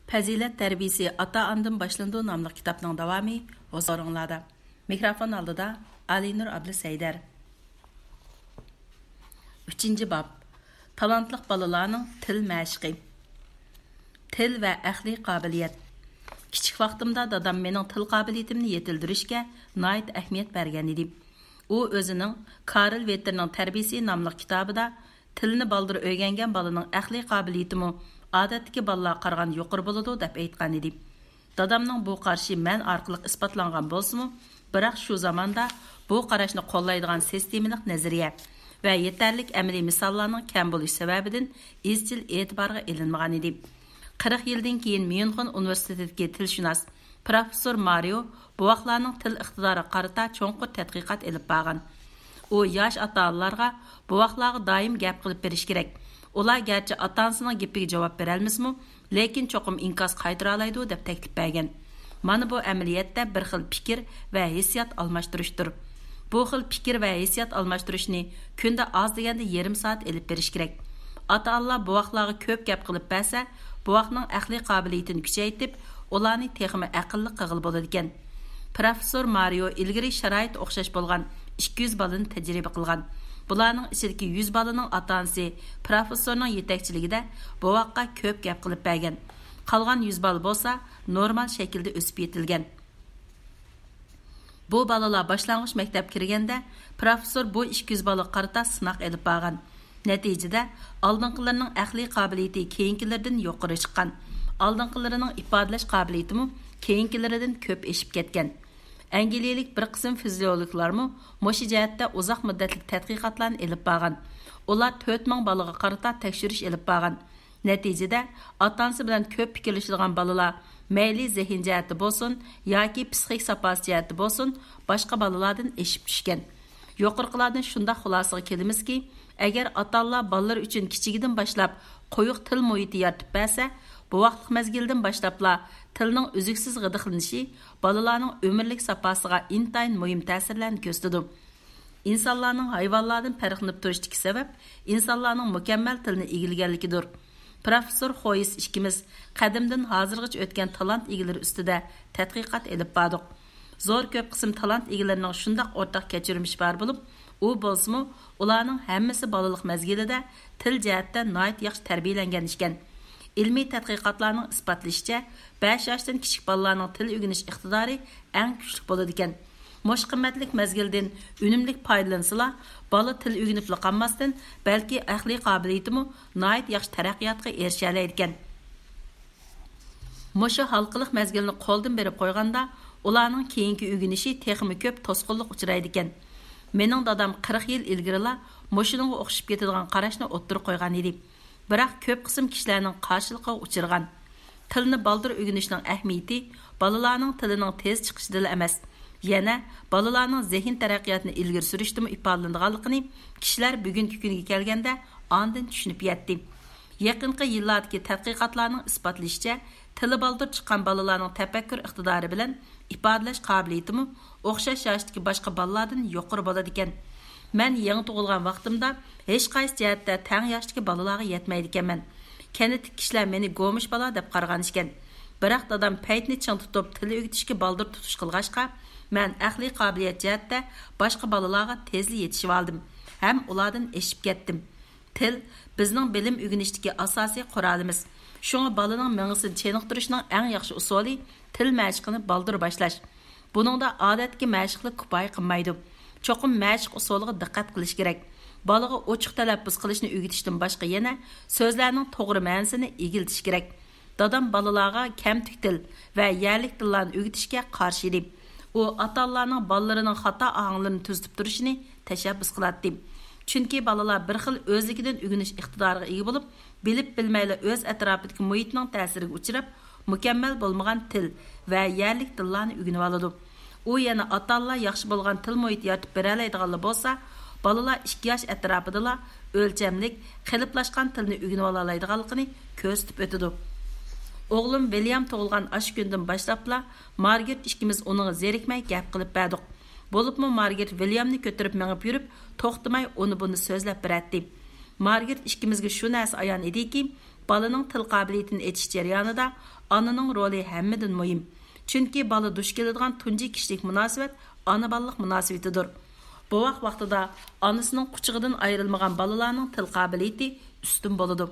Fazilat tərbiyəsi ata-onadan başlandı namlı kitabның davamı huzuringizda. Mikrofon oldida Alinur Abla Saydar. 3-bab. Talantlı balalarning til məşqi. Til və əxli qabiliyyət. Kiçik vaqtimda dadam mening til qabiliyetimni yetildirishga nəhayət əhmiyyət bergan edi. U o'zining Karl Vetterning tərbiyəsi namlı kitabida tilni baldır öyrəngan balaning əxli qabiliyyətimi odatdagi balalar qaragan yuqori bo'ladi deb aytgan edi. Dadamning bu qarshi men orqali isbotlangan bo'lsa-mu, biroq shu zamonda bu qarashni qo'llaydigan sistemalik nazariya va yetarlik amaliy misollarning kam bo'lishi sababidan izchil e'tiborga ilinmagan edi. 40 yildan keyin Myunxen universitetidagi tilshunos professor Mario bu vaqtlarning til iqtidori qarata cho'nqur tadqiqot olib borgan. U yosh ota-onalarga bu vaqtlarga doim gap qilib berish kerak. Ular gerçi atansining gapiga javob berolmasmi, lekin cho'qim inkos qaytara oladi deb taklif bergan. Mana bu amaliyotda bir xil fikr va hissiyot almashtirishdir. Bu xil fikr va hissiyot almashtirishni kunda oz deganda yarim soat olib berish kerak. Ota-onalar bu vaqtlarga ko'p gap qilib bersa, bu vaqtning aqliy qobiliyatini kuchaytirib, ularni texmi aqlli qig'il bo'ladi ekan. Professor Mario ilgari sharoit o'xshash bo'lgan 200 balani tajriba qilgan. Bularning ichidagi 100 balaning ota-onasi professorning yetakchiligida bu vaqtga ko'p gap qilib bergan. Qolgan 100 bal bo'lsa, normal shaklda o'sib yetilgan. Bu balalar boshlang'ich maktab kirganda professor bu 200 bala qarata sinoq olib borgan. Natijada oldingilarning aqliy qobiliyati keyingilardan yuqori chiqqan. Oldingilarining ifodalash qobiliyatimi keyingilaridan ko'p eshib ketgan. Angliyalik bir qism fiziologlarmi mo'shu jihatda uzoq muddatli tadqiqotlarni olib borgan. Ular 4000 balaga qarata tekshirish olib borgan. Natijada ota-onasi bilan ko'p fikrlashadigan balalar mayli zehn jihati bo'lsin yoki psixik saposi jihati bo'lsin, boshqa balalardan eshib tushgan. Yuqorqilardan shunda xulosaga kelamizki, agar ota-onalar balalar uchun kichigidan boshlab qo'yiq til muhiti yaratib bersa, bu vaqtlik mezgildan boshlabla tilning uzuksiz g'idiqlanishi balalarning umrlik saposiga intayin muhim ta'sirlarni ko'rsatadi. İnsanlarning hayvonlardan farqlanib turishdagi sabab insonlarning mukammal tilni egillaganligidir. Professor Xoyis ikkimiz qadimdan hozirgacha o'tgan talant egalari ustida tadqiqot olib bordik. Zo'r ko'p qism talant egalarining shundoq o'rtaq kechirmish bor bo'lib, u bo'lsa-mu, ularning hammasi balalik mezgilida til jihatdan nihoyat yaxshi tarbiyalangan ekan. İlmiy tədqiqatlarının isbatlashicha 5 yoshdan kichik bolalarning til o'rganish iqtidori eng kuchli bo'ladi ekan. Mo'sh qimmatlik mezgildan unumlik foydalansala, bola til o'rganib qolmasdan, balki aqliy qobiliyatimi nihoyat yaxshi taraqqiyotga erisha oladi ekan. Mo'shu halqiliq mezgilni qo'ldan berib qo'yganda, ularning keyingi o'rganishi texmi ko'p to'sqinlik uchraydi ekan. Mening dadam 40 yil ilgarila mo'shunga o'xshib ketadigan qarashni o'ttirib qo'ygan edi. Biroq ko'p qism kishilarning qarshiligiga uchirgan. Tilni baldır o'rganishning ahamiyati balalarning tilining tez chiqishida emas, yana balalarning zehn taraqqiyotini ilgari surishdimi ifodalanganligini kishilar bugungi kunga kelganda ondan tushunib yetdi. Yaqinqi yillardagi tadqiqotlarning isbotlashicha, tili baldır chiqqan balalarning tafakkur iqtidori bilan ifodalash qobiliyatimi o'xshash yoshdagi boshqa balalardan yuqori bo'ladi ekan. Men yangi tug'ilgan vaqtimda hech qaysi jihatda tang yoshdagi balalarga yetmaydi ekanman. Kanitlik kishilar meni go'mish bala deb qaragan ekan. Biroq dadam paytni ching tutib til o'rgatishga baldir tutish qilg'achqa, men aqliy qobiliyat jihatda boshqa balalarga tezlik yetishib oldim. Ham ulardan eshib ketdim. Til bizning bilim o'rganishdagi asosiy qurolimiz. Shunga balaning ming'isini cheniqtirishning eng yaxshi usuli til mashqini baldir boshlash. Buningda odatdagi mashqlik kifoya qilmaydi. Cho'qim mashq usuliga diqqat qilish kerak. Balaga ochiq talaffuz qilishni o'rgatishdan boshqa yana so'zlarning to'g'ri ma'nosini egiltish kerak. Dadam balalarga kamtik til va yerlik tillarni o'rgatishga qarshi edi. U ota-onalarning bolalarining xato anglarini tuzib turishini tashabbus qiladi. Chunki balalar bir xil o'zligidan o'rganish iqtidoriga ega bo'lib, bilib bilmayli o'z atrofidagi muhitning ta'siriga uchrab, mukammal bo'lmagan til va yerlik tillarni o'rganib oladi. U yana ota-onalar yaxshi bo'lgan til muhiti yaratib bera oladiganlar bo'lsa, balalar 2 yosh atrofida o'lchamlik, qiliplashgan tilni o'rganib oladiganligini ko'rsatib o'tadi. O'g'lim William tug'ilgan ash kundan boshlabla Margaret ikkimiz uning zerikmay gap qilib berdik. Bo'libmi Margaret Williamni ko'tarib mengib yurib, to'xtamay uni buni so'zlab beradi. Margaret ikkimizga shu narsa ayon ediki, balaning til qobiliyatini etish jarayonida onaning roli hammadan muhim. Chunki bola duch keladigan tunji kishilik munosabat ona balalik munosabatidir. Bu vaqtida onasining quchog'idan ayrilmagan bolalarning til qobiliyati ustun bo'ladi.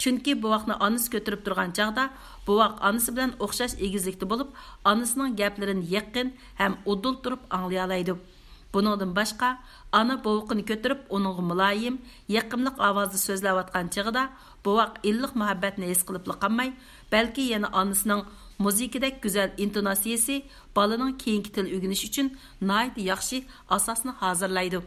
Chunki bu vaqtni onasi ko'tarib turgan chaqda, bu vaqt onasi bilan o'xshash egizlikda bo'lib, onasining gaplarini yaqin ham udul turib anglay oladi. Buningdan boshqa, ona bovuqini ko'tarib, uningga muloyim, yaqimliq ovozda so'zlayotgan chaqda, bu vaqt illiq muhabbatni his qilib qolmay, balki yana onasining muzikadek go'zal intonatsiyasi bolaning keyingi til o'rganishi uchun nihoyat yaxshi asosni hozirlaydi.